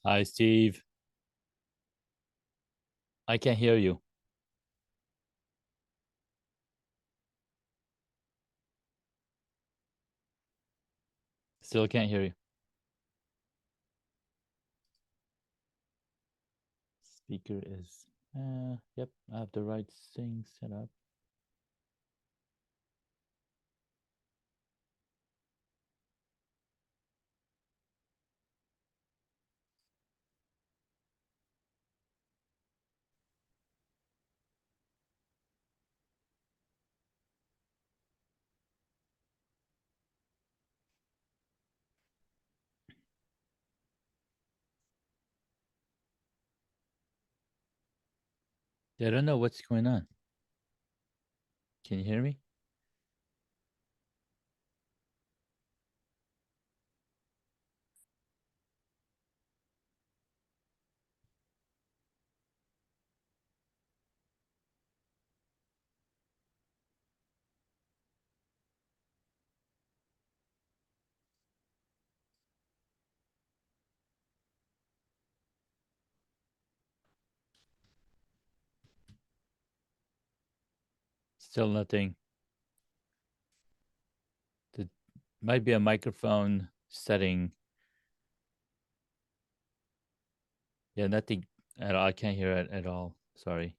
Hi, Steve. I can't hear you. Still can't hear you. Speaker is, yep, I have the right thing set up. I don't know what's going on. Can you hear me? Still nothing. It might be a microphone setting. Yeah, nothing at all. I can't hear it at all. Sorry.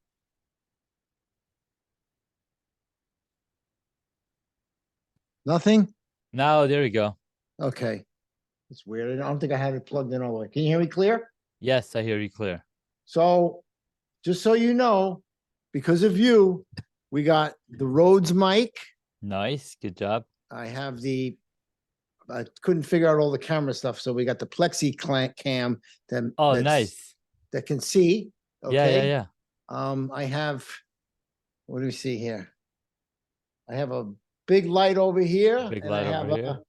Nothing? Now, there we go. Okay. It's weird. I don't think I have it plugged in all the way. Can you hear me clear? Yes, I hear you clear. So just so you know, because of you, we got the Rhodes mic. Nice. Good job. I have I couldn't figure out all the camera stuff. So we got the Plexi cam Oh, nice. that can see. Yeah, Okay. yeah. I have, what do we see here? I have a big light over here. Big and I light over have here.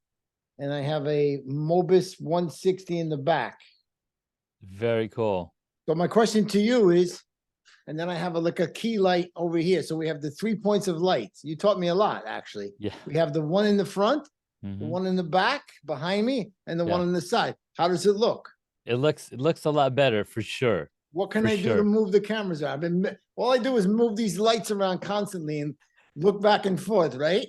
and I have a Mobis 160 in the back. Very cool. So my question to you is, and then I have like a key light over here. So we have the 3 points of lights. You taught me a lot, actually. Yeah. We have the one in the front, the Mhm. one in the back behind me, and the one Yeah. on the side. How does it look? It looks a lot better for sure. What can For I do to sure. move the cameras around? All I do is move these lights around constantly and look back and forth, right?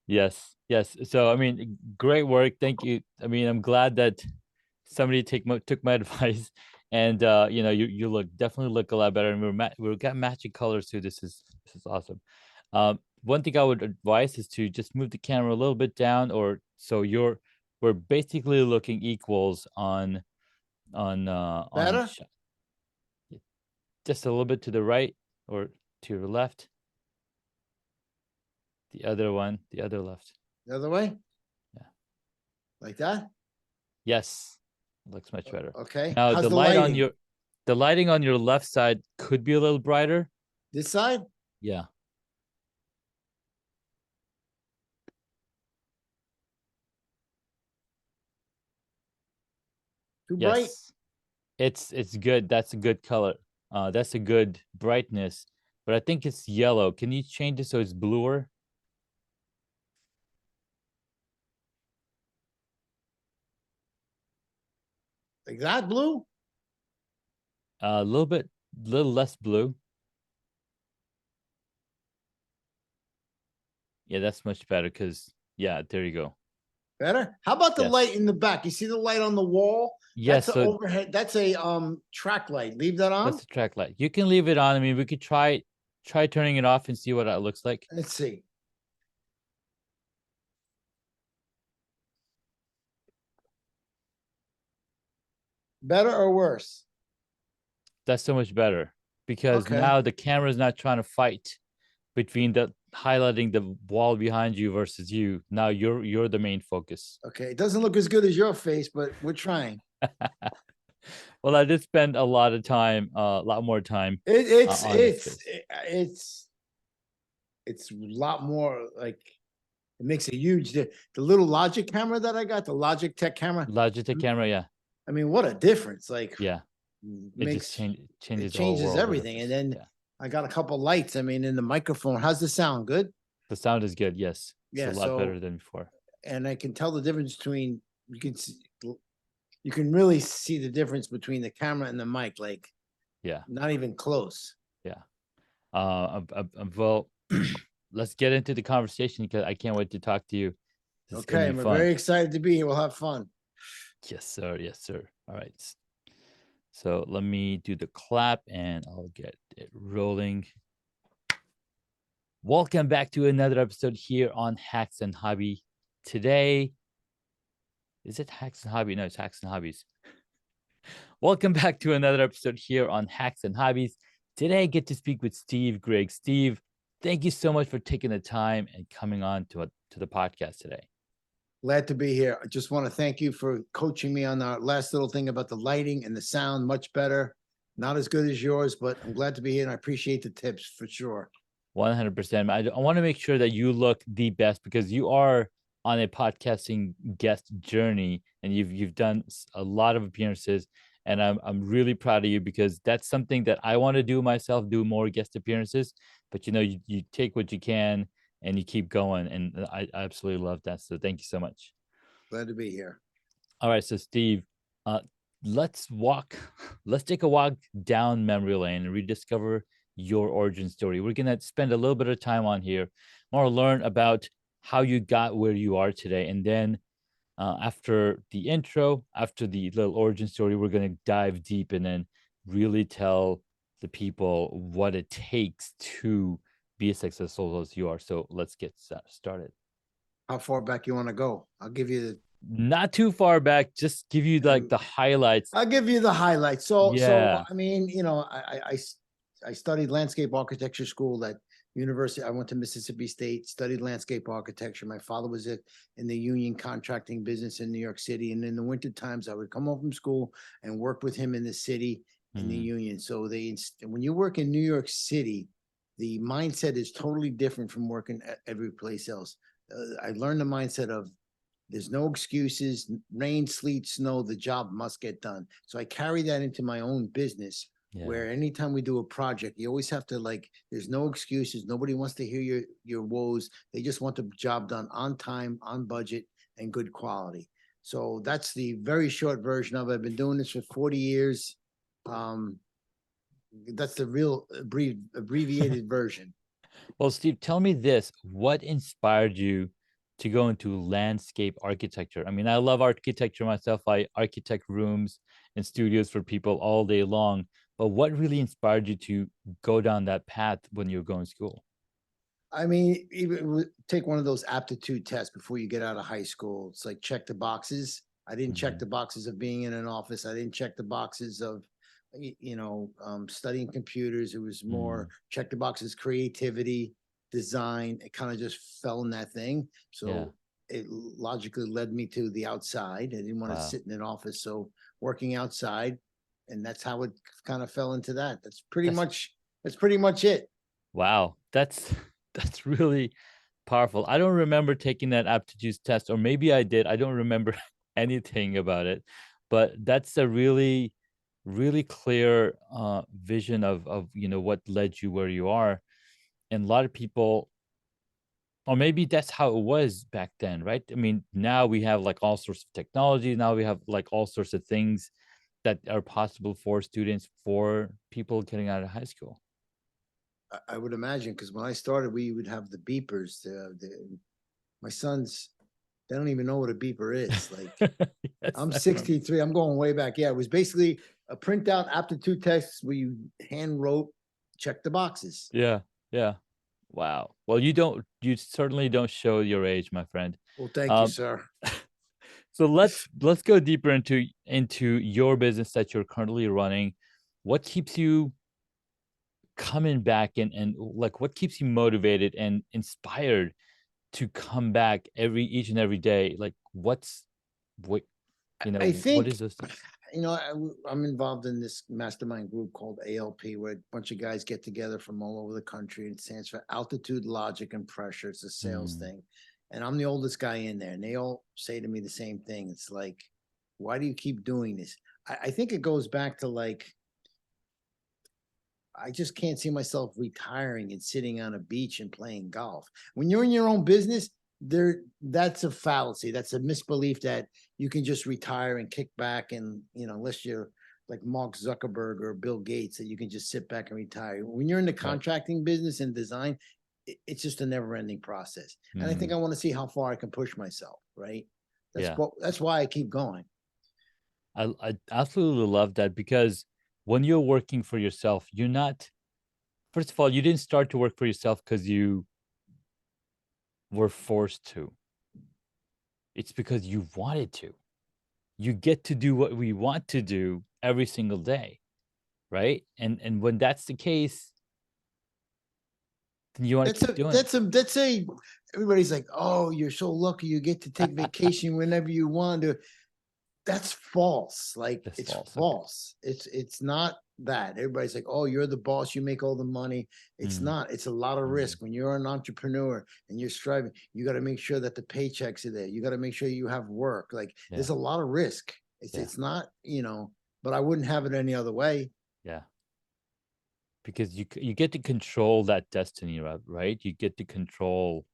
Yes, yes. So I mean, great work. Thank you. I mean, I'm glad that somebody took my advice, and you know, you definitely look a lot better, and we've got matching colors too. This is awesome. One thing I would advise is to just move the camera a little bit down, or so we're basically looking equals on Better? just a little bit to the right or to your left. The other one, the other left. The other way? Yeah. Like that? Yes, looks much better. Okay. Now How's the the light on lighting? the lighting on your left side could be a little brighter. This side? Yeah. Too bright? Yes. It's good. That's a good color. That's a good brightness. But I think it's yellow. Can you change it so it's bluer? Like that blue? A little less blue. Yeah, that's much better because yeah, there you go. Better? How about the Yes. light in the back? You see the light on the wall? Yes, That's an so overhead. That's a track light. Leave that on. that's the track light. You can leave it on. I mean, we could try turning it off and see what it looks like. Let's see. Better or worse? That's so much better because Okay. now the camera is not trying to fight between the highlighting the wall behind you versus you. Now you're the main focus. Okay. It doesn't look as good as your face, but we're trying. Well, I did spend a lot of time, a lot more time It's on this face. it's a lot more like it makes a huge the little Logic camera that I got, the Logic Tech camera. Logitech camera, yeah, I mean, what a difference! Like, yeah. It just changes the whole changes world. everything. And then yeah. I got a couple lights. I mean, in the microphone, how's the sound? Good. The sound is good. Yes, it's Yeah. a lot better So, than before. and I can tell the difference between you you can really see the difference between the camera and the mic, like Yeah. not even close. Yeah. Well, let's get into the conversation because I can't wait to talk to you. This is gonna Okay, be we're fun. very excited to be here. We'll have fun. Yes, sir. Yes, sir. All right. So let me do the clap and I'll get it rolling. Welcome back to another episode here on Hacks and Hobby. Today, is it Hacks and Hobby? No, it's Hacks and Hobbies. Welcome back to another episode here on Hacks and Hobbies. Today, I get to speak with Steve Griggs. Steve, thank you so much for taking the time and coming on to the podcast today. Glad to be here. I just want to thank you for coaching me on our last little thing about the lighting and the sound. Much better. Not as good as yours, but I'm glad to be here and I appreciate the tips for sure. 100%. I want to make sure that you look the best because you are on a podcasting guest journey and you've done a lot of appearances, and I'm really proud of you because that's something that I want to do myself, do more guest appearances. But you take what you can and you keep going, and I absolutely love that. So thank you so much. Glad to be here. All right, so Steve, let's take a walk down memory lane and rediscover your origin story. We're gonna spend a little bit of time on here, more learn about how you got where you are today, and then after the intro, after the little origin story, we're gonna dive deep and then really tell the people what it takes to be as successful as you are. So let's get started. How far back you want to go? I'll give you the Not too far back, just give you like the highlights. I'll give you the highlights. So Yeah. I mean, I studied landscape architecture school at university. I went to Mississippi State, studied landscape architecture. My father was in the union contracting business in New York City, and in the winter times, I would come home from school and work with him in the city in the union. So when you work in New York City, the mindset is totally different from working every place else. I learned the mindset of there's no excuses, rain, sleet, snow, the job must get done. So I carry that into my own business where anytime we do a project, you always have to there's no excuses. Nobody wants to hear your woes. They just want the job done on time, on budget, and good quality. So that's the very short version of it. I've been doing this for 40 years. That's the real abbreviated version. Well, Steve, tell me this. What inspired you to go into landscape architecture? I mean, I love architecture myself. I architect rooms and studios for people all day long. But what really inspired you to go down that path when you were going to school? I mean, even take one of those aptitude tests before you get out of high school. It's like check the boxes. I didn't check the boxes of being in an office. I didn't check the boxes of, studying computers. It was more check the boxes, creativity, design. It kind of just fell in that thing. So it logically led me to the outside. I didn't want to sit in an office. So working outside, and that's how it kind of fell into that. That's pretty much it. Wow. That's really powerful. I don't remember taking that aptitude test, or maybe I did. I don't remember anything about it, but that's a really, really clear vision of what led you where you are. And a lot of people, or maybe that's how it was back then, right? I mean, now we have like all sorts of technology. Now we have like all sorts of things that are possible for students, for people getting out of high school. I would imagine, because when I started, we would have the beepers. My sons, they don't even know what a beeper is. Like, Yes, I'm 63. I'm going way back. Yeah, it was basically a printout aptitude test where you hand wrote, check the boxes. Yeah. Wow. Well, you certainly don't show your age, my friend. Well, thank you, sir. So let's go deeper into your business that you're currently running. What keeps you coming back, and like what keeps you motivated and inspired to come back each and every day? Like what I what think, is this? I'm involved in this mastermind group called ALP, where a bunch of guys get together from all over the country. It stands for altitude, logic, and pressure. It's a sales thing. And I'm the oldest guy in there. And they all say to me the same thing. It's like, why do you keep doing this? I think it goes back to I just can't see myself retiring and sitting on a beach and playing golf. When you're in your own business, that's a fallacy. That's a misbelief that you can just retire and kick back and, unless you're like Mark Zuckerberg or Bill Gates, that you can just sit back and retire. When you're in the Right. contracting business and design, it's just a never ending process. And I think I want to see how far I can push myself. Right. Yeah. That's why I keep going. I absolutely love that, because when you're working for yourself, you're not, first of all, you didn't start to work for yourself because you were forced to. It's because you wanted to. You get to do what we want to do every single day, right? And when that's the case, then you want to keep doing it. That's a everybody's like, oh, you're so lucky you get to take vacation whenever you want to. That's false. Like, That's it's false. Okay. false. It's not that. Everybody's like, oh, you're the boss, you make all the money. It's not. It's a lot of risk. When you're an entrepreneur and you're striving, you got to make sure that the paychecks are there. You got to make sure you have work. Like, there's a lot of risk. It's not, but I wouldn't have it any other way. Yeah. Because you get to control that destiny, right? You get to control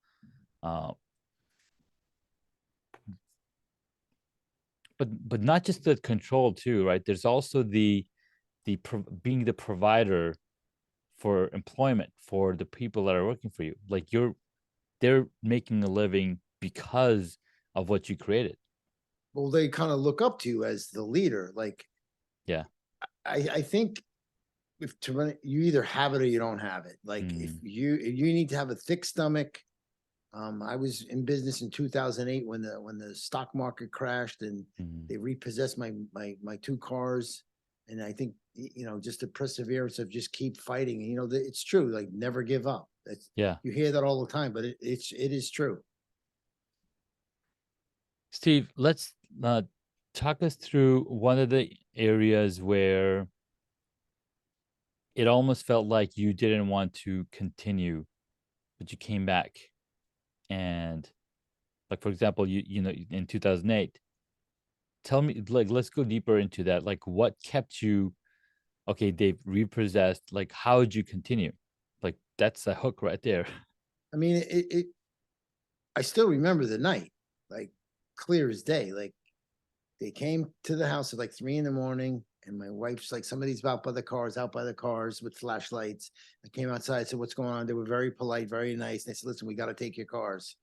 but not just the control too, right? There's also the being the provider for employment for the people that are working for you. Like, they're making a living because of what you created. Well, they kind of look up to you as the leader. Like, Yeah. I think if to run, you either have it or you don't have it. Like, if you need to have a thick stomach. I was in business in 2008 when the stock market crashed and they repossessed my two cars. And I think, just the perseverance of just keep fighting. It's true. Like, never give up. Yeah. You hear that all the time, but it is true. Steve, let's talk us through one of the areas where it almost felt like you didn't want to continue, but you came back. And, like, for example, in 2008, tell me, like, let's go deeper into that. Like, what kept you? Okay, they've repossessed. Like, how did you continue? Like, that's a hook right there. I mean, I still remember the night, like, clear as day. Like, they came to the house at like 3 a.m. and my wife's like, somebody's out by the cars with flashlights. I came outside, I said, what's going on? They were very polite, very nice. They said, listen, we got to take your cars.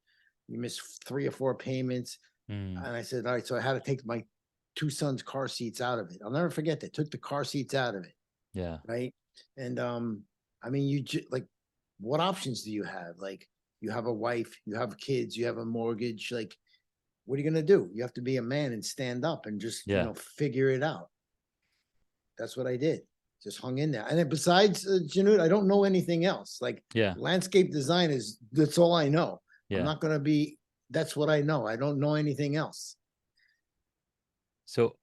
You missed 3 or 4 payments. And I said, all right. So I had to take my 2 sons' car seats out of it. I'll never forget that. Took the car seats out of it. Yeah. Right. And I mean, like, what options do you have? Like, you have a wife, you have kids, you have a mortgage. Like, what are you going to do? You have to be a man and stand up and just, figure it out. That's what I did. Just hung in there. And then besides, Janud, I don't know anything else. Like, landscape design that's all I know. I'm not going to be, that's what I know. I don't know anything else. So,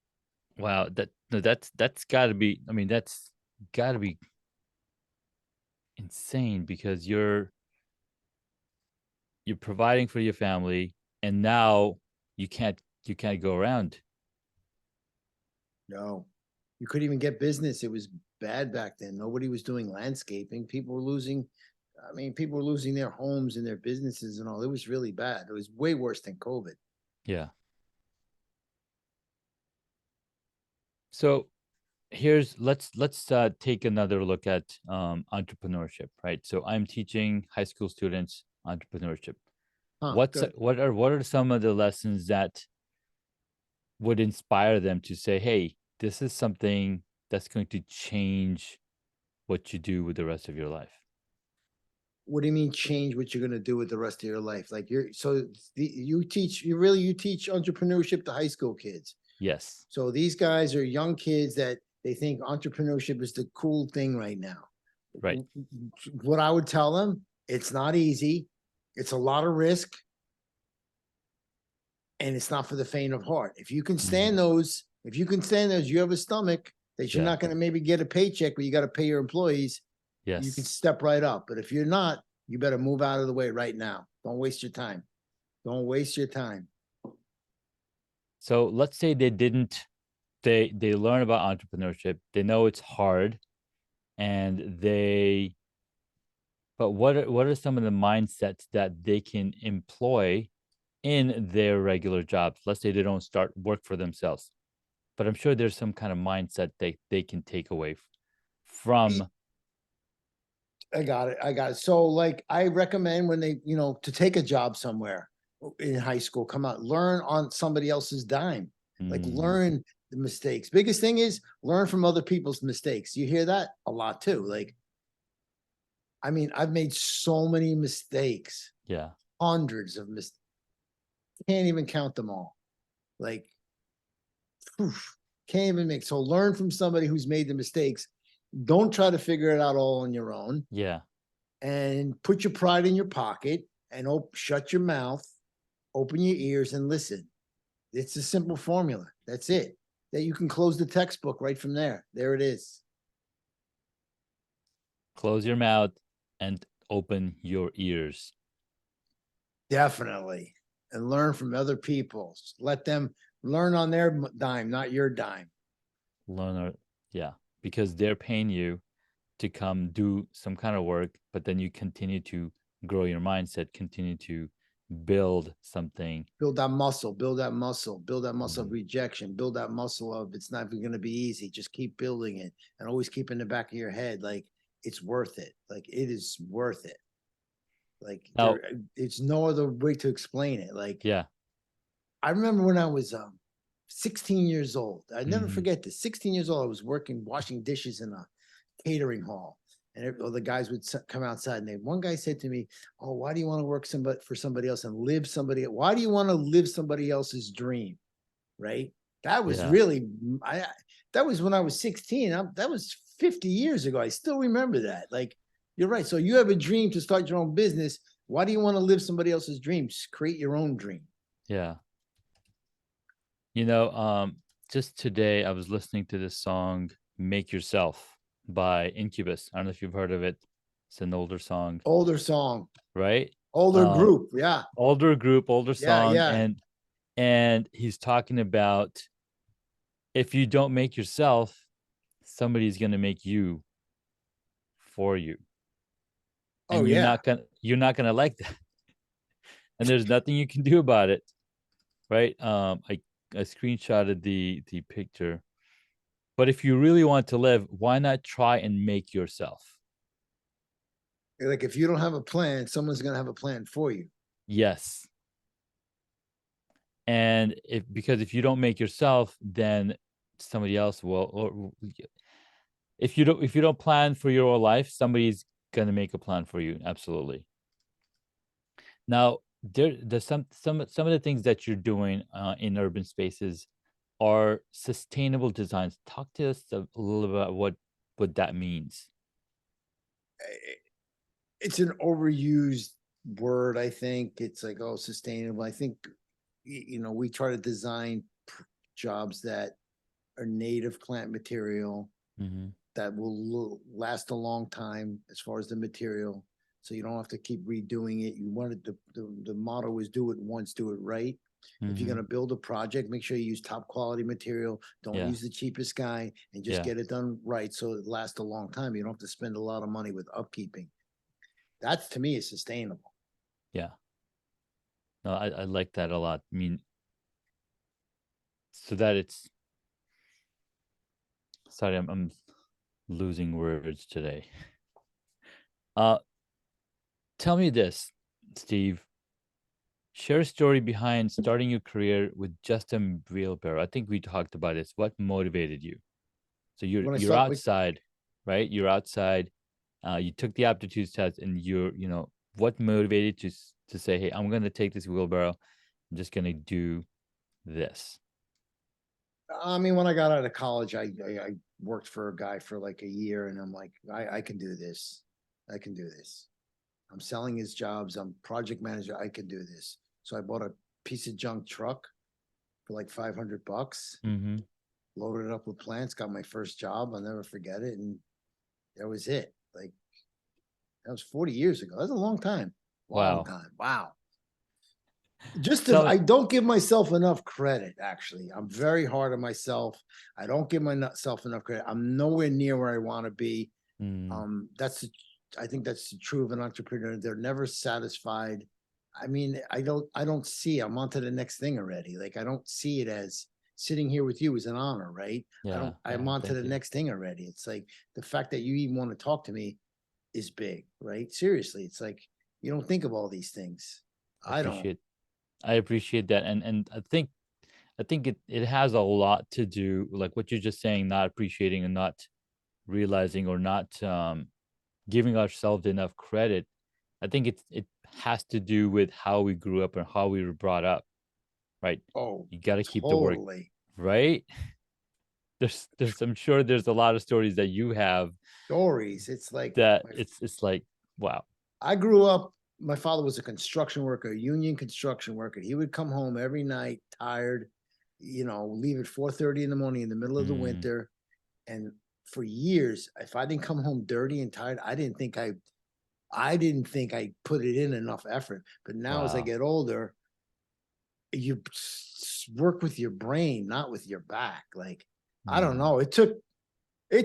wow, that's gotta be, I mean, that's gotta be insane, because you're providing for your family, and now you can't go around. No, you couldn't even get business. It was bad back then. Nobody was doing landscaping. People were losing their homes and their businesses and all. It was really bad. It was way worse than COVID. Yeah. So let's take another look at entrepreneurship, right? So I'm teaching high school students entrepreneurship. What are some of the lessons that would inspire them to say, hey, this is something that's going to change what you do with the rest of your life? What do you mean change what you're going to do with the rest of your life? Like, you teach entrepreneurship to high school kids. Yes. So these guys are young kids that they think entrepreneurship is the cool thing right now. Right. What I would tell them, it's not easy. It's a lot of risk. And it's not for the faint of heart. If you can stand those, you have a stomach that you're not going to maybe get a paycheck, but you got to pay your employees. Yes. You can step right up. But if you're not, you better move out of the way right now. Don't waste your time. Don't waste your time. So let's say they learn about entrepreneurship. They know it's hard, and they But what are some of the mindsets that they can employ in their regular jobs? Let's say they don't start work for themselves, but I'm sure there's some kind of mindset they can take away from. I got it. I got it. So like I recommend when they, to take a job somewhere in high school, come out, learn on somebody else's dime. Like Mhm. learn the mistakes. Biggest thing is learn from other people's mistakes. You hear that a lot too. Like, I mean, I've made so many mistakes, Yeah. hundreds of mistakes. Can't even count them all. Like, oof, can't even make. So learn from somebody who's made the mistakes. Don't try to figure it out all on your own. Yeah. And put your pride in your pocket and shut your mouth, open your ears and listen. It's a simple formula. That's it. That you can close the textbook right from there. There it is. Close your mouth and open your ears. Definitely. And learn from other people. Let them learn on their dime, not your dime. Learn, yeah, because they're paying you to come do some kind of work, but then you continue to grow your mindset, continue to build something. Build that muscle, build that muscle, build that muscle of Mhm. rejection, build that muscle of it's not going to be easy. Just keep building it and always keep in the back of your head like it's worth it. Like it is worth it. Like Now, it's no other way to explain it. Like yeah. I remember when I was 16 years old. I never Mhm. forget this. 16 years old, I was working washing dishes in a catering hall, and all the guys would come outside. And one guy said to me, "Oh, why do you want to work for somebody else and live somebody? Why do you want to live somebody else's dream?" Right? That was Yeah. really I. That was when I was 16. That was 50 years ago. I still remember that. Like you're right. So you have a dream to start your own business. Why do you want to live somebody else's dreams? Create your own dream. Yeah. You know, just today I was listening to this song "Make Yourself" by Incubus. I don't know if you've heard of it. It's an older song, Older song, right? older Uh, group. Yeah. older group, older Yeah. song, Yeah. and he's talking about if you don't make yourself, somebody's gonna make you for you, Oh, and yeah. you're not gonna like that, and there's nothing you can do about it, right? I screenshotted the picture, but if you really want to live, why not try and make yourself? Like if you don't have a plan, someone's going to have a plan for you. Yes, and if you don't make yourself, then somebody else will. Or if you don't plan for your whole life, somebody's gonna make a plan for you. Absolutely. Now, there's some of the things that you're doing in urban spaces are sustainable designs. Talk to us a little about what that means. It's an overused word. I think it's like, oh, sustainable. I think, we try to design jobs that are native plant material Hmm. that will last a long time as far as the material. So you don't have to keep redoing it. You want it, the motto is do it once, do it right. If you're Hmm. going to build a project, make sure you use top quality material. Don't Yeah, use the cheapest guy and just yeah, get it done right so it lasts a long time. You don't have to spend a lot of money with upkeeping. That's to me is sustainable. yeah. No, I like that a lot. I mean, so that it's sorry, I'm losing words today. Uh, tell me this, Steve. Share a story behind starting your career with just a wheelbarrow. I think we talked about this. What motivated you? So When I you're start, outside, right? You're outside. You took the aptitude test, and what motivated you to say, "Hey, I'm going to take this wheelbarrow. I'm just going to do this." I mean, when I got out of college, I worked for a guy for like a year, and I'm like, I can do this. I can do this. I'm selling his jobs. I'm project manager. I can do this. So I bought a piece of junk truck for like $500, Mm-hmm. loaded it up with plants, got my first job. I'll never forget it. And that was it. Like that was 40 years ago. That's a long time. Long Wow. time. Wow. Just to, Tell me. I don't give myself enough credit, actually. I'm very hard on myself. I don't give myself enough credit. I'm nowhere near where I want to be. Mm, That's I think that's true of an entrepreneur. They're never satisfied. I mean, I don't see, I'm on to the next thing already. Like, I don't see it as sitting here with you is an honor, right? Yeah, I'm yeah, on to the thank you. next thing already. It's like the fact that you even want to talk to me is big, right? Seriously. It's like, you don't think of all these things. I I don't. appreciate I appreciate that. And I think it has a lot to do, like what you're just saying, not appreciating and not realizing or not giving ourselves enough credit. I think it has to do with how we grew up and how we were brought up, right? Oh, You got to keep the work, totally. right? There's I'm sure there's a lot of stories that you have Stories. It's like that it's like, wow. I grew up, my father was a construction worker, a union construction worker. He would come home every night tired, leave at 4:30 in the morning in the middle of the Mm, winter. And for years, if I didn't come home dirty and tired, I didn't think I put it in enough effort. But now as I wow. get older, you work with your brain, not with your back. Like, I don't Mm, know. It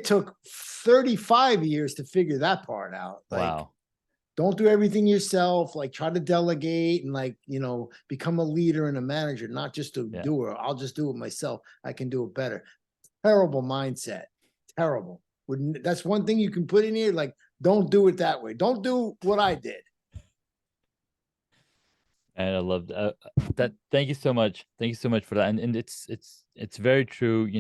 took 35 years to figure that part out. Like, wow. don't do everything yourself. Like, try to delegate and, like, become a leader and a manager, not just a Yeah. doer. I'll just do it myself. I can do it better. Terrible mindset. Terrible. That's one thing you can put in here. Like, don't do it that way. Don't do what I did. And I love that. Thank you so much. Thank you so much for that. And it's very true.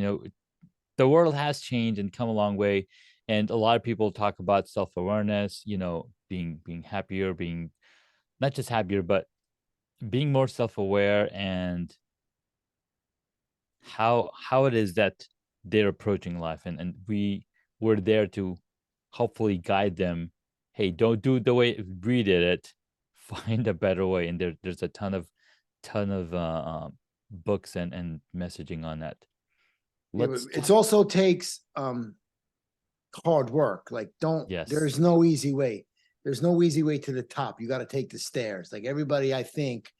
The world has changed and come a long way. And a lot of people talk about self-awareness, being happier, being not just happier, but being more self-aware, and how it is that they're approaching life, and we're there to hopefully guide them. Hey, don't do it the way we did it. Find a better way. And there's a ton of books and messaging on that. Yeah, but Let's it's talk. also takes hard work. Like, Yes. there's no easy way. There's no easy way to the top. You got to take the stairs. Like, everybody, I think,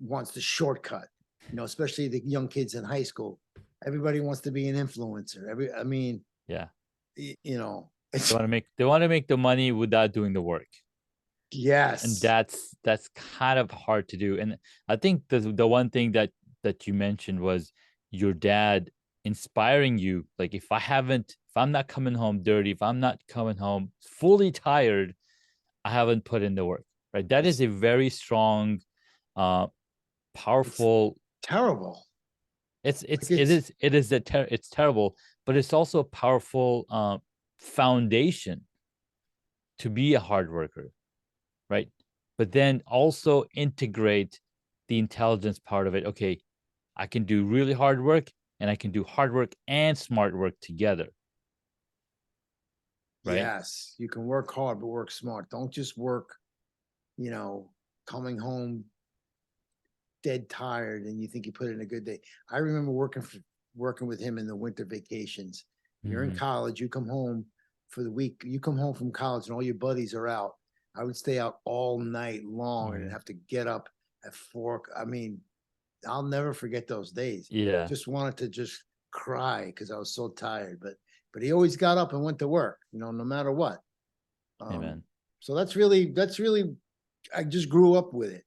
wants the shortcut, especially the young kids in high school. Everybody wants to be an influencer. I mean, Yeah. it's They want to make the money without doing the work. And yes. that's kind of hard to do. And I think the one thing that you mentioned was your dad inspiring you. Like, if I'm not coming home dirty, if I'm not coming home fully tired, I haven't put in the work. Right? That is It's a very strong, uh it's powerful. terrible. It's Like, it's it is it is it's terrible, but it's also a powerful foundation to be a hard worker, right? But then also integrate the intelligence part of it. Okay, I can do really hard work, and I can do hard work and smart work together, right? yes, you can work hard, but work smart. Don't just work, you know, coming home dead tired and you think you put in a good day. I remember working with him in the winter vacations. You're in Mm, college, you come home for the week, you come home from college and all your buddies are out. I would stay out all night long and mm, have to get up at 4. I mean, I'll never forget those days. yeah, Just wanted to just cry because I was so tired. But he always got up and went to work, no matter what. Um, amen. so that's really I just grew up with it.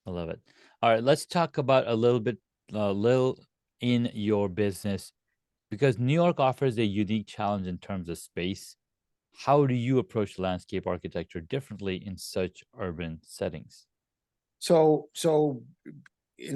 I love it. All right, let's talk about a little in your business, because New York offers a unique challenge in terms of space. How do you approach landscape architecture differently in such urban settings? So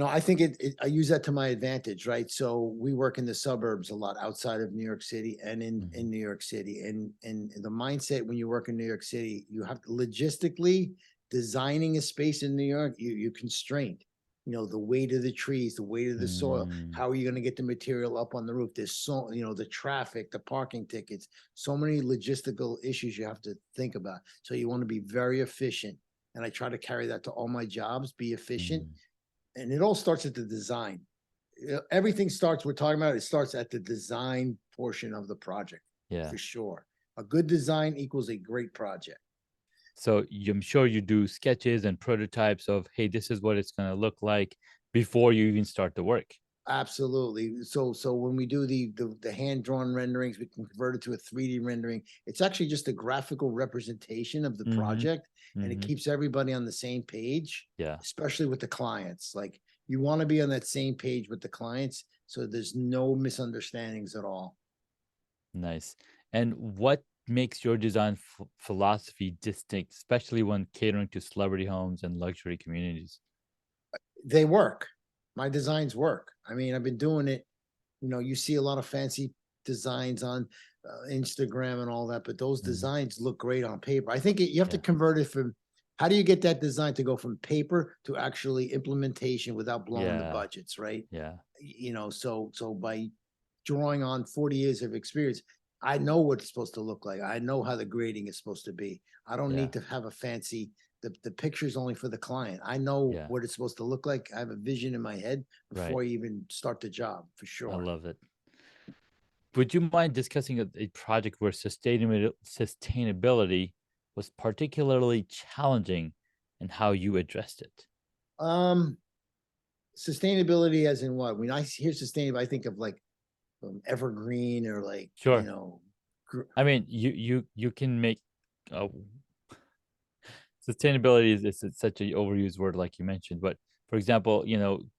I think I use that to my advantage, right? So we work in the suburbs a lot outside of New York City and in Mhm. in New York City. And the mindset when you work in New York City, you have to logistically designing a space in New York, you're constrained. The weight of the trees, the weight of the soil. Mm, How are you going to get the material up on the roof? There's the traffic, the parking tickets, so many logistical issues you have to think about. So you want to be very efficient. And I try to carry that to all my jobs, be efficient. mm, And it all starts at the design. Everything starts, we're talking about, it starts at the design portion of the project, yeah. for sure. A good design equals a great project. So I'm sure you do sketches and prototypes of, hey, this is what it's going to look like before you even start the work. Absolutely. So when we do the hand-drawn renderings, we can convert it to a 3D rendering. It's actually just a graphical representation of the Mm-hmm. project, and it Mm-hmm. keeps everybody on the same page, Yeah. especially with the clients. Like, you want to be on that same page with the clients, so there's no misunderstandings at all. Nice. And what makes your design philosophy distinct, especially when catering to celebrity homes and luxury communities? They work. My designs work. I mean, I've been doing it. You see a lot of fancy designs on Instagram and all that, but those Mhm. designs look great on paper. I think you have to Yeah. convert it from, how do you get that design to go from paper to actually implementation without blowing the Yeah. budgets, right? Yeah. So by drawing on 40 years of experience, I know what it's supposed to look like. I know how the grading is supposed to be. I don't Yeah. need to have a fancy, the picture's only for the client. I know Yeah. what it's supposed to look like. I have a vision in my head Right. before I even start the job, for I sure. love it. Would you mind discussing a project where sustainability was particularly challenging and how you addressed it? Um, Sustainability as in what? When I hear sustainable, I think of like evergreen, or like, Sure. I mean, you can make uh, sustainability is such an overused word, like you mentioned. But for example,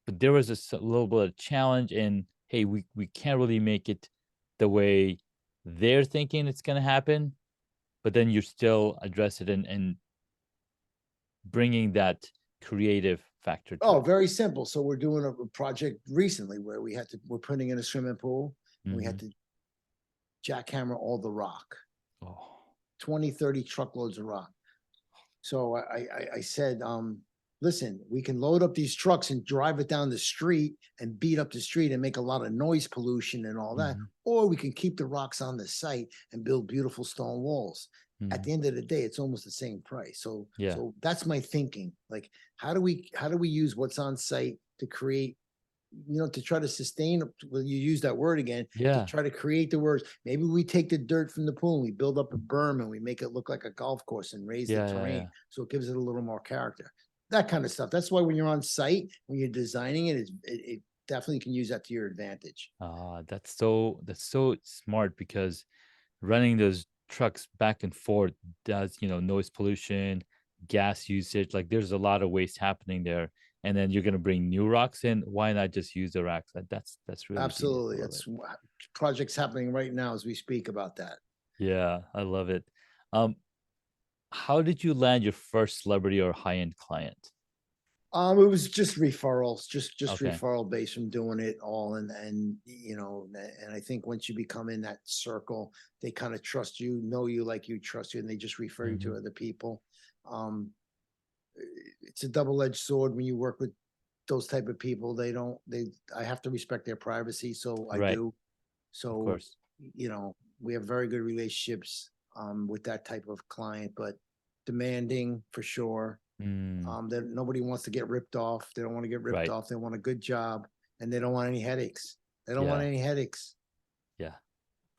but there was a little bit of challenge in, hey, we can't really make it the way they're thinking it's going to happen, but then you still address it and bringing that creative factor to Oh, it. very simple. So we're doing a project recently where we're putting in a swimming pool, and we Hmm. had to jackhammer all the rock, Oh. 20, 30 truckloads of rock. So I said, listen, we can load up these trucks and drive it down the street and beat up the street and make a lot of noise pollution and all that. Hmm. Or we can keep the rocks on the site and build beautiful stone walls. At Hmm. the end of the day, it's almost the same price. So Yeah. so that's my thinking. Like, how do we use what's on site to create, to try to sustain, well, you use that word again, to Yeah. try to create the words. Maybe we take the dirt from the pool and we build up a berm and we make it look like a golf course and raise the Yeah. Yeah. terrain. Yeah. So it gives it a little more character. That kind of stuff. That's why when you're on site, when you're designing it, it definitely can use that to your advantage. That's so smart because running those trucks back and forth does, noise pollution, gas usage. Like there's a lot of waste happening there. And then you're gonna bring new rocks in. Why not just use the racks? That's really genius. I Absolutely. love it. It's projects happening right now as we speak about that. Yeah, I love it. Um, how did you land your first celebrity or high-end client? It was just referrals, just Okay. referral based from doing it all, and I think once you become in that circle, they kind of trust you, know you, like you, trust you, and they just refer you Hmm. to other people. Um, it's a double-edged sword when you work with those type of people. They don't they I have to respect their privacy, so I Right. do. Of So, course. we have very good relationships with that type of client, but demanding for sure. Mm, That nobody wants to get ripped off. They don't want to get ripped right. off. They want a good job, and they don't want any headaches. They don't want Yeah. any headaches. Yeah.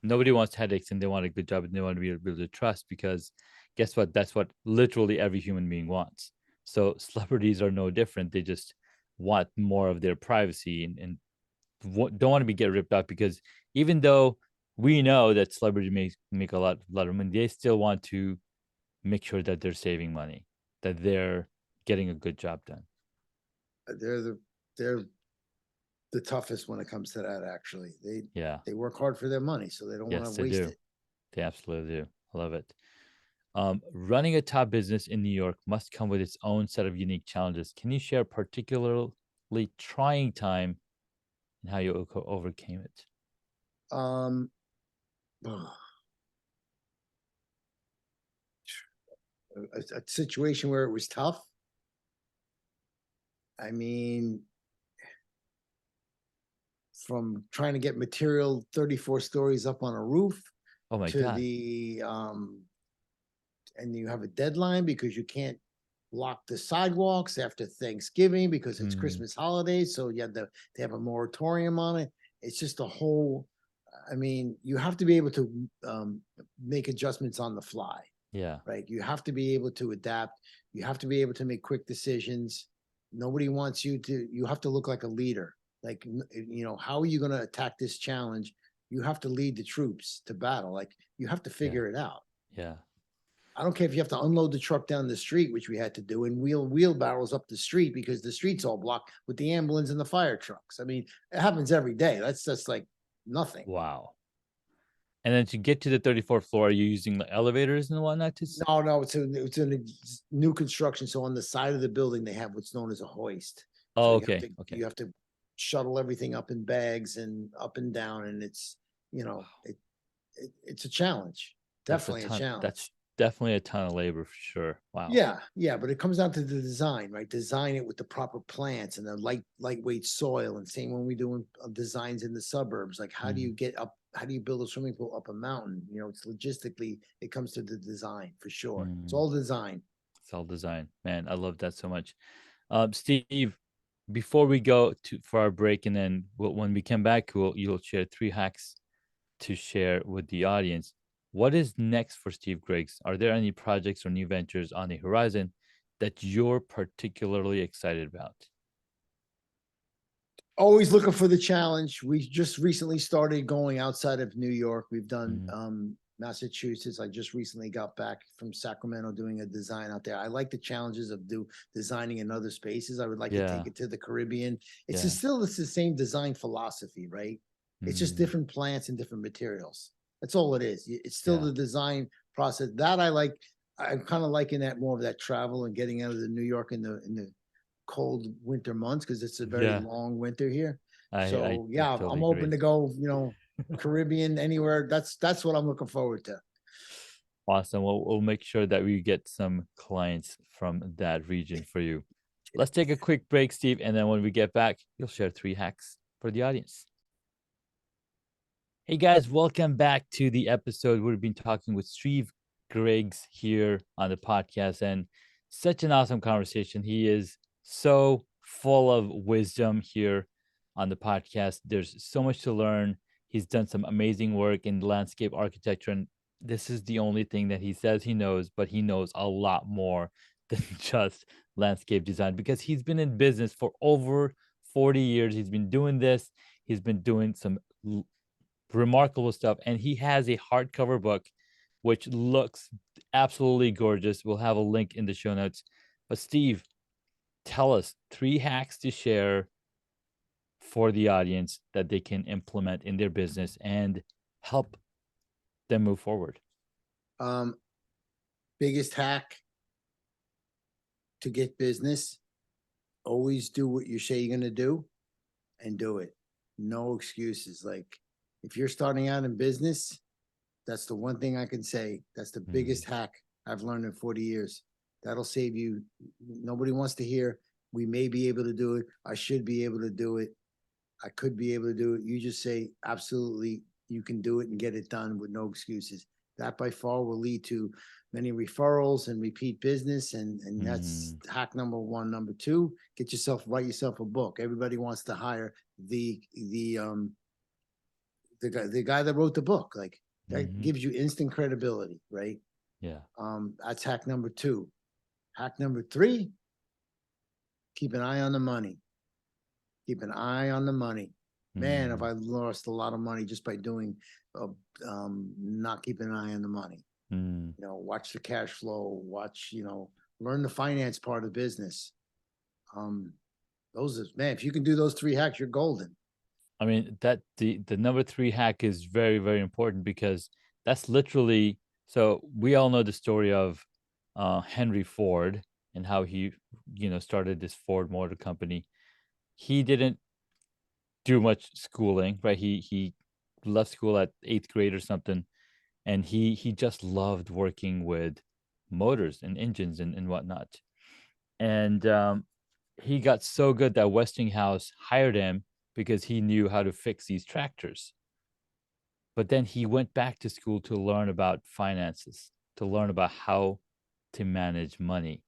Nobody wants headaches and they want a good job and they want to be able to trust because guess what? That's what literally every human being wants. So celebrities are no different. They just want more of their privacy and don't want to be get ripped off because even though we know that celebrities make a lot of money, they still want to make sure that they're saving money, that they're getting a good job done. They're the toughest when it comes to that. Actually, they Yeah. they work hard for their money, so they don't want to Yes, they waste do. it. They absolutely do. I love it. Running a top business in New York must come with its own set of unique challenges. Can you share a particularly trying time and how you overcame it? Um, a situation where it was tough. I mean, from trying to get material 34 stories up on a roof Oh my to God. the and you have a deadline because you can't block the sidewalks after Thanksgiving because it's Hmm. Christmas holidays. So they have a moratorium on it. It's just a whole. I mean, you have to be able to make adjustments on the fly, Yeah. right? You have to be able to adapt. You have to be able to make quick decisions. Nobody wants you to. You have to look like a leader. Like, how are you going to attack this challenge? You have to lead the troops to battle. Like, you have to Yeah. figure it out. Yeah. I don't care if you have to unload the truck down the street, which we had to do, and wheelbarrows up the street because the street's all blocked with the ambulance and the fire trucks. I mean, it happens every day. That's just like nothing. Wow. And then to get to the 34th floor, are you using the elevators and whatnot to No, it's a new construction. So on the side of the building, they have what's known as a hoist. So Oh, okay. Okay. you have to shuttle everything up in bags and up and down, and it's it's a challenge. That's a Definitely a ton. challenge. That's definitely a ton of labor for sure. Wow. Yeah, but it comes down to the design, right? Design it with the proper plants and the lightweight soil. And same when we doing designs in the suburbs. Like, how do you Mm, get up? How do you build a swimming pool up a mountain? It's logistically, it comes to the design for sure. It's mm. all design. Cell design. Man, I love that so much. Steve, before we go to for our break, and then when we come back, you'll share 3 hacks to share with the audience. What is next for Steve Griggs? Are there any projects or new ventures on the horizon that you're particularly excited about? Always looking for the challenge. We just recently started going outside of New York. We've done Mm, Massachusetts. I just recently got back from Sacramento doing a design out there. I like the challenges of designing in other spaces. I would like to yeah, take it to the Caribbean. yeah. It's the same design philosophy, right? It's just Mm, different plants and different materials. That's all it is. It's still yeah. the design process that I like. I'm kind of liking that more of that travel and getting out of the New York in the cold winter months because it's a very Yeah. long winter here. I So yeah, totally I'm open agree. to go, Caribbean, anywhere. That's what I'm looking forward to. Awesome. We'll make sure that we get some clients from that region for you. Let's take a quick break, Steve, and then when we get back, you'll share 3 hacks for the audience. Hey guys, welcome back to the episode. We've been talking with Steve Griggs here on the podcast, and such an awesome conversation. He is so full of wisdom here on the podcast. There's so much to learn. He's done some amazing work in landscape architecture, and this is the only thing that he says he knows, but he knows a lot more than just landscape design because he's been in business for over 40 years. He's been doing this. He's been doing some remarkable stuff. And he has a hardcover book, which looks absolutely gorgeous. We'll have a link in the show notes. But Steve, tell us 3 hacks to share for the audience that they can implement in their business and help them move forward. Um, Biggest hack to get business: always do what you say you're gonna do, and do it. No excuses. Like, if you're starting out in business, that's the one thing I can say. That's the Mm, biggest hack I've learned in 40 years. That'll save you. Nobody wants to hear, we may be able to do it. I should be able to do it. I could be able to do it. You just say, absolutely, you can do it and get it done with no excuses. That by far will lead to many referrals and repeat business. And that's mm, hack number one. Number two, write yourself a book. Everybody wants to hire the guy that wrote the book. Like, that mhm. gives you instant credibility, right? Yeah. That's hack number two. Hack number three, keep an eye on the money. Keep an eye on the money. Man, have Mm, I lost a lot of money just by doing uh, not keeping an eye on the money. mm. Watch the cash flow, learn the finance part of business. Um, those are, man, if you can do those 3 hacks, you're golden. I mean that the number 3 hack is very very important because that's literally so we all know the story of Henry Ford and how he started this Ford Motor Company. He didn't do much schooling, right? He left school at 8th grade or something, and he just loved working with motors and engines and whatnot. And he got so good that Westinghouse hired him because he knew how to fix these tractors. But then he went back to school to learn about finances, to learn about how to manage money.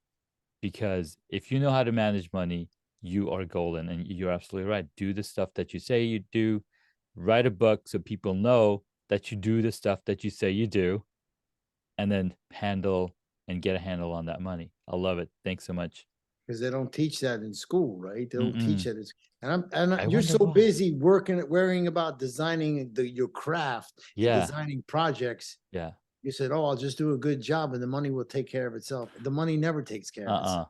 Because if you know how to manage money, you are golden. And you're absolutely right. Do the stuff that you say you do, write a book so people know that you do the stuff that you say you do, and then handle and get a handle on that money. I love it. Thanks so much. Because they don't teach that in school, right? They don't teach Mm-mm. that. I you're wonder so why. busy worrying about designing your craft and Yeah, designing projects. yeah. You said, "Oh, I'll just do a good job, and the money will take care of itself." The money never takes care of itself. Uh-uh.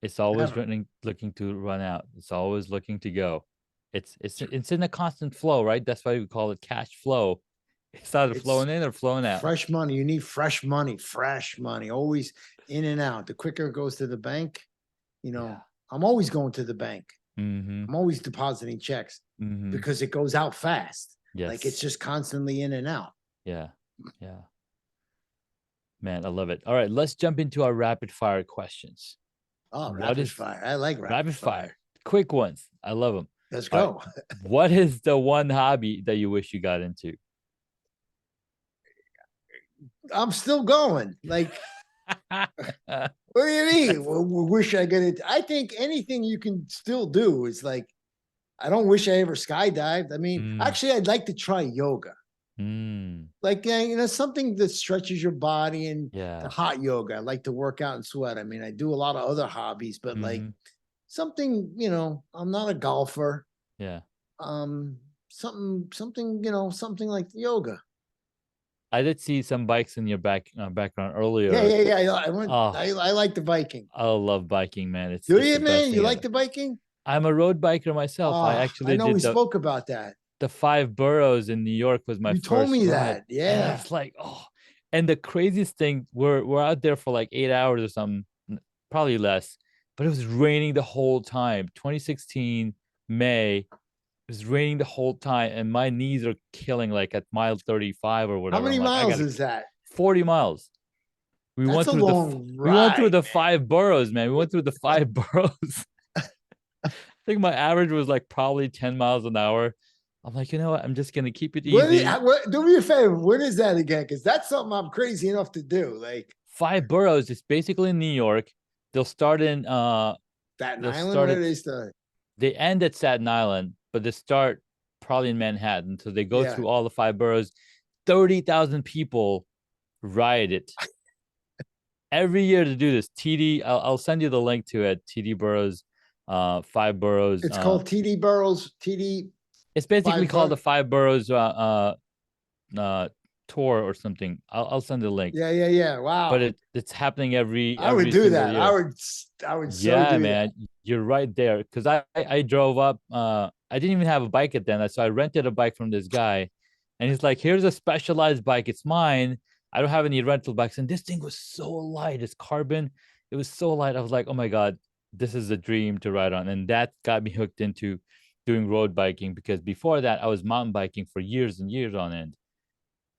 It's always Never. running, looking to run out. It's always looking to go. It's in a constant flow, right? That's why we call it cash flow. It's either It's flowing in or flowing out. fresh money. You need fresh money. Fresh money. Always in and out. The quicker it goes to the bank, Yeah. I'm always going to the bank. Mm-hmm. I'm always depositing checks Mm-hmm. because it goes out fast. Like it's Yes. just constantly in and out. Yeah. Yeah. Man, I love it. All right, let's jump into our rapid fire questions. Oh, What rapid is fire. I like rapid rapid fire. fire? Quick ones. I love them. Let's All right. go. What is the one hobby that you wish you got into? I'm still going. Like, what do you mean? Wish I get it. I think anything you can still do is like, I don't wish I ever skydived. I mean, Mm, actually, I'd like to try yoga. mm, Like, something that stretches your body and the yeah. hot yoga. I like to work out and sweat. I mean, I do a lot of other hobbies, but like Mm-hmm. something, I'm not a golfer. Yeah. Um, something like yoga. I did see some bikes in your background Yeah, earlier. yeah, yeah. I went. Oh, I like the biking. I love biking, man. Do It's the you, best man? thing You like ever. the biking? I'm a road biker myself. I I actually know we did spoke about that. the five boroughs in New York was my You told first me ride. that. And I Yeah. was like, oh, and the craziest thing, we're out there for like 8 hours or something, probably less, but it was raining the whole time. 2016, May, it was raining the whole time, and my knees are killing like at mile 35 or How whatever. I'm many like, I miles gotta is that? 40 miles. We That's went a through the long we went through ride, the man. five boroughs, man. We went through the five boroughs. I think my average was like probably 10 miles an hour. I'm like, you know what? I'm just gonna keep it easy. Do me a favor. When is that again? Because that's something I'm crazy enough to do. Like Five boroughs. It's basically in New York. They'll start in Staten they'll Island. start Where at do they start? they end at Staten Island, but they start probably in Manhattan. So they go Yeah. through all the five boroughs. 30,000 people ride it every year to do this. I'll send you the link to it. TD boroughs, five boroughs. It's called TD Burrows. TD It's basically Five called the Bur. five boroughs uh tour or something. I'll send the link. Yeah, yeah, yeah. But Wow. it's happening every I would every do single that. I year. would. I would so Yeah, do that. man, you're right there. Because I drove up. I didn't even have a bike at then, so I rented a bike from this guy, and he's like, "Here's a specialized bike. It's mine. I don't have any rental bikes." And this thing was so light. It's carbon. It was so light. I was like, "Oh my god, this is a dream to ride on." And that got me hooked into doing road biking because before that I was mountain biking for years and years on end.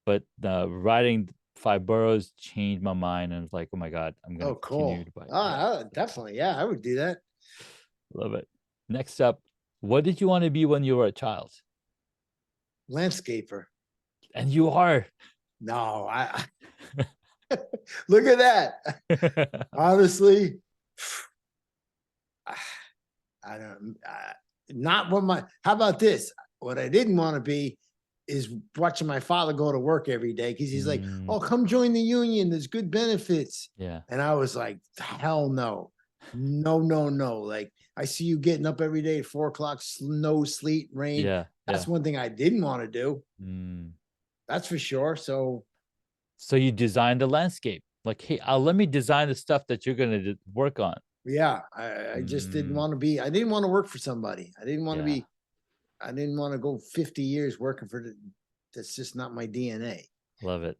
But riding five boroughs changed my mind, and I was like, "Oh my god, I'm gonna Oh, continue cool. to bike." Yeah. Ah, definitely. Yeah, I would do that. Love it. Next up, what did you want to be when you were a child? Landscaper. And you are. No, I look at that. Honestly, I don't. Not what my. How about this? What I didn't want to be is watching my father go to work every day because he's like, Mm, "Oh, come join the union. There's good benefits." yeah. And I was like, "Hell no, no, no, no!" Like I see you getting up every day at 4 o'clock, snow, sleet, rain. Yeah. That's Yeah. one thing I didn't want to do. Mm. That's for sure. So So you designed the landscape. Like, hey, let me design the stuff that you're gonna work on. yeah, I just didn't Mm, want to be. I didn't want to work for somebody. I didn't want to yeah. be. I didn't want to go 50 years working for. That's just not my DNA. Love it.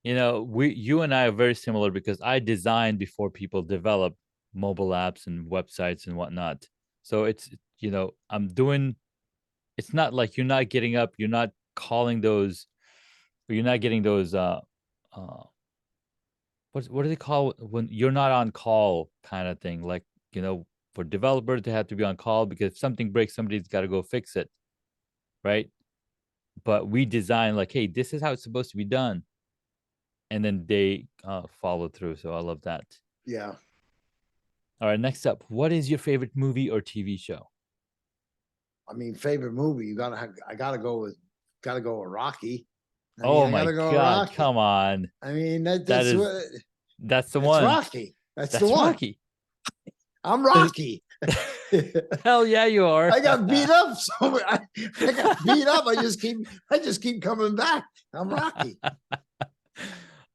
You and I are very similar because I designed before people develop mobile apps and websites and whatnot. So I'm doing. It's not like you're not getting up, you're not calling those, or you're not getting those. Uh, what do they call when you're not on call kind of thing? Like for developers, they have to be on call because if something breaks, somebody's got to go fix it, right? But we design like, hey, this is how it's supposed to be done, and then they follow through. So I love that. Yeah. All right, next up, what is your favorite movie or TV show? I mean, favorite movie. I gotta go with Rocky. I mean, Oh I my gotta go with God, Rocky. come on. I mean, That is that's the that's one. Rocky. That's the That's one. Rocky. I'm Rocky. Hell yeah, you are. I got beat up. So I got beat up. I just keep coming back. I'm Rocky.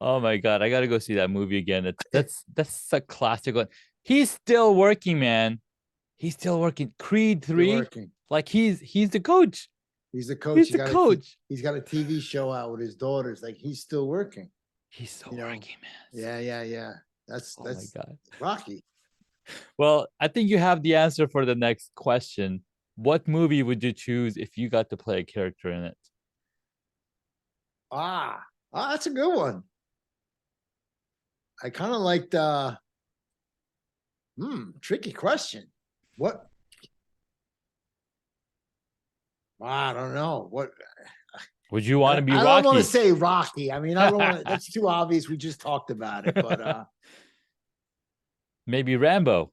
Oh my God, I gotta go see that movie again. That's a classic one. He's still working, man. He's still working. Creed Still 3, working. like he's the coach. He's the coach. He's the coach. He's got a TV show out with his daughters. Like he's still working. He's still You know? working, man. Yeah. Oh my That's God. Rocky. Well, I think you have the answer for the next question. What movie would you choose if you got to play a character in it? That's a good one. I kind of liked tricky question. What? I don't know. What Would you want to be I Rocky? don't want to say Rocky. I mean, I don't want to, that's too obvious. We just talked about it, but maybe Rambo.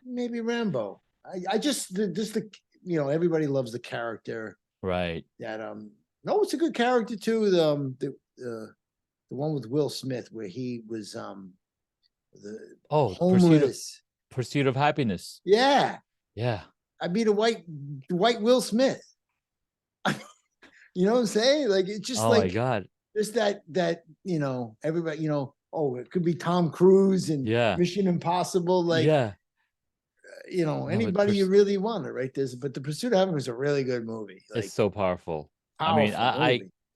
maybe Rambo. I just the everybody loves the character. Right. That no, it's a good character too. The one with Will Smith where he was the homeless. Pursuit of Happiness. Yeah. Yeah. I beat a white Will Smith. You know what I'm saying? Like it's just my God. Just that everybody, it could be Tom Cruise and Mission Impossible, like anybody you really want it, right? But The Pursuit of Happiness is a really good movie. Like, it's so powerful. I mean,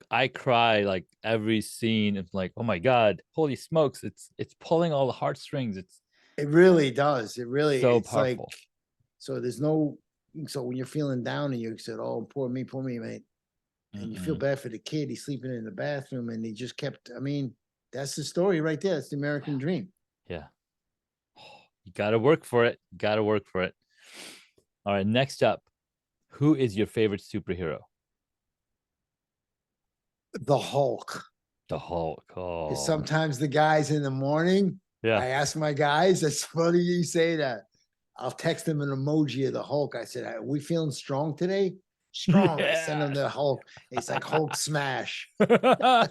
I cry like every scene. It's like, oh my God, holy smokes! It's pulling all the heartstrings. It really does. It really so it's powerful. Like, so there's no. So when you're feeling down and you said, "Oh, poor me, mate," and you feel bad for the kid, he's sleeping in the bathroom, and he just kept. I mean, that's the story right there. That's the American dream. Yeah. You got to work for it. All right. Next up, who is your favorite superhero? The Hulk. The Hulk. Oh. Sometimes the guys in the morning, I ask my guys, that's funny you say that. I'll text them an emoji of the Hulk. I said, "Are we feeling strong today?" Strong. I send them the Hulk. It's like Hulk smash. I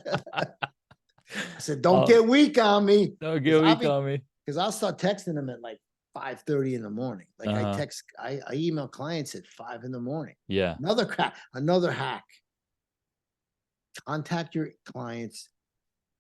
said, "Don't get weak on me. Don't get weak on me." Because I'll start texting them at like 5:30 in the morning. Like I email clients at 5 in the morning. Yeah. Another hack. Contact your clients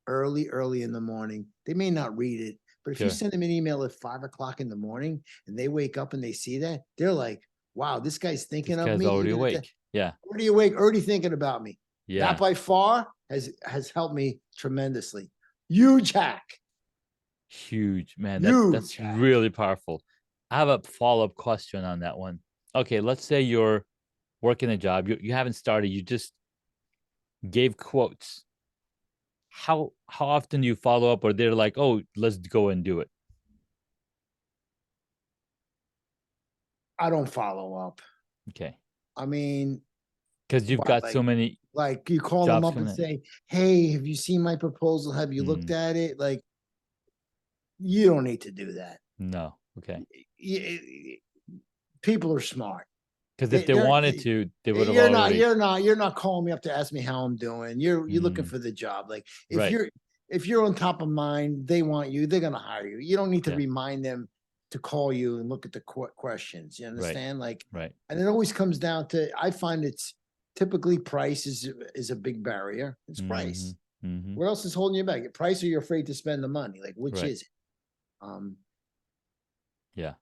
early in the morning. They may not read it, but if you send them an email at 5 o'clock in the morning and they wake up and they see that, they're like, "Wow, this guy's thinking of me. Already awake. Already awake, already thinking about me." Yeah. That by far has helped me tremendously. Huge hack. Huge, man. That's really powerful. I have a follow-up question on that one. Okay, let's say you're working a job. You haven't started. You just gave quotes. How often do you follow up, or they're like, "Oh, let's go and do it"? I don't follow up. Okay. I mean, because you've got so many. Like you call them up and say, "Hey, have you seen my proposal? Have you looked at it?" Like, you don't need to do that. No. Okay. People are smart. Because if they wanted to, they would have already. You're not calling me up to ask me how I'm doing. You're looking for the job. Like if you're on top of mind, they want you. They're gonna hire you. You don't need to remind them to call you and look at the questions. You understand? Right. And it always comes down to. I find it's typically price is a big barrier. It's price. What else is holding you back? Your price, or you're afraid to spend the money? Like which is it? Yeah.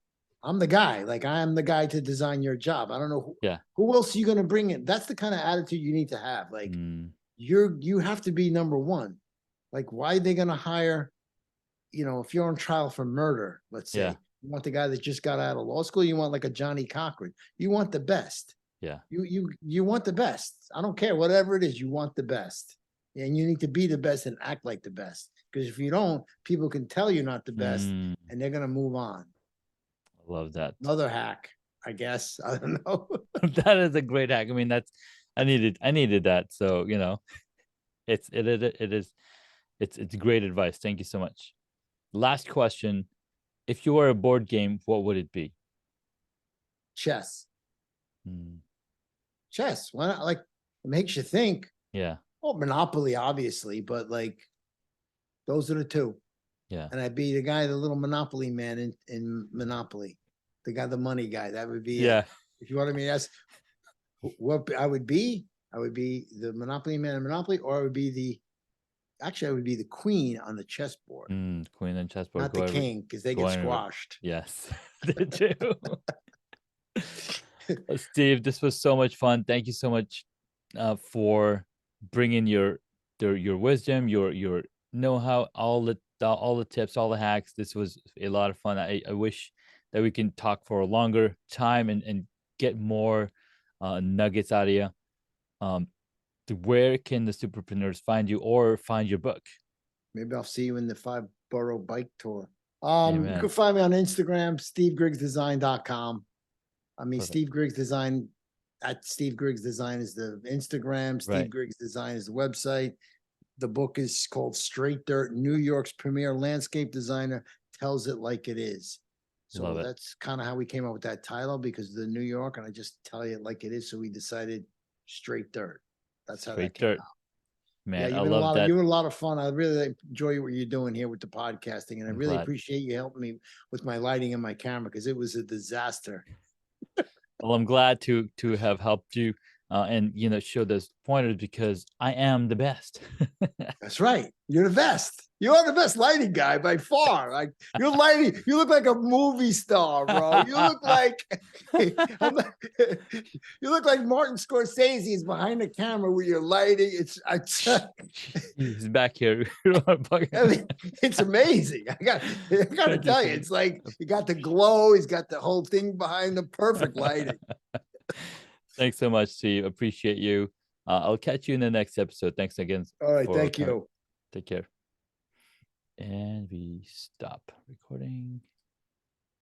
I'm the guy. Like I am the guy to design your job. I don't know who else are you going to bring in. That's the kind of attitude you need to have. Like you have to be number one. Like why are they going to hire? If you're on trial for murder, let's say you want the guy that just got out of law school. You want like a Johnny Cochran. You want the best. Yeah. You want the best. I don't care whatever it is. You want the best, and you need to be the best and act like the best. Because if you don't, people can tell you're not the best, and they're going to move on. Love that. Another hack, I guess. I don't know. That is a great hack. I mean, I needed that. So, it's great advice. Thank you so much. Last question. If you were a board game, what would it be? Chess. Chess. Why not? Like, it makes you think. Yeah. Well, Monopoly, obviously, but like, those are the two. Yeah. And I'd be the little Monopoly man in Monopoly. the guy, the money guy. That would be Yeah. it. If you want me to ask what I would be the Monopoly man in Monopoly, or I would be I would be the queen on the chessboard, Queen and chessboard. not the king, because they get squashed. Yes, they do. Steve, this was so much fun. Thank you so much for bringing your wisdom, your know-how, all the tips, all the hacks. This was a lot of fun. I wish that we can talk for a longer time and get more nuggets out of you. Where can the superpreneurs find you or find your book? Maybe I'll see you in the 5-borough bike tour. You Amen. can find me on Instagram, stevegriggsdsgn.com. I mean, Perfect. Steve Griggs Design at Steve Griggs Design is the Instagram. Steve Right. Griggs Design is the website. The book is called Straight Dirt. New York's premier landscape designer tells it like it is. So that's kind of how we came up with that title, because of the New York, and I just tell you it like it is. So we decided Straight Dirt. That's how that came out. Man, Yeah, I love that. You were a lot of fun. I really enjoy what you're doing here with the podcasting, and I really appreciate you helping me with my lighting and my camera, because it was a disaster. Well, I'm glad to have helped you and show those pointers, because I am the best. That's right. You're the best. You are the best lighting guy by far. Like, your lighting, you look like a movie star, bro. You look like you look like Martin Scorsese is behind the camera with your lighting. He's back here. I mean, it's amazing. I got to tell you, it's like you got the glow. He's got the whole thing behind the perfect lighting. Thanks so much, Steve. Appreciate you. I'll catch you in the next episode. Thanks again. All right. Thank you. Take care. And we stop recording.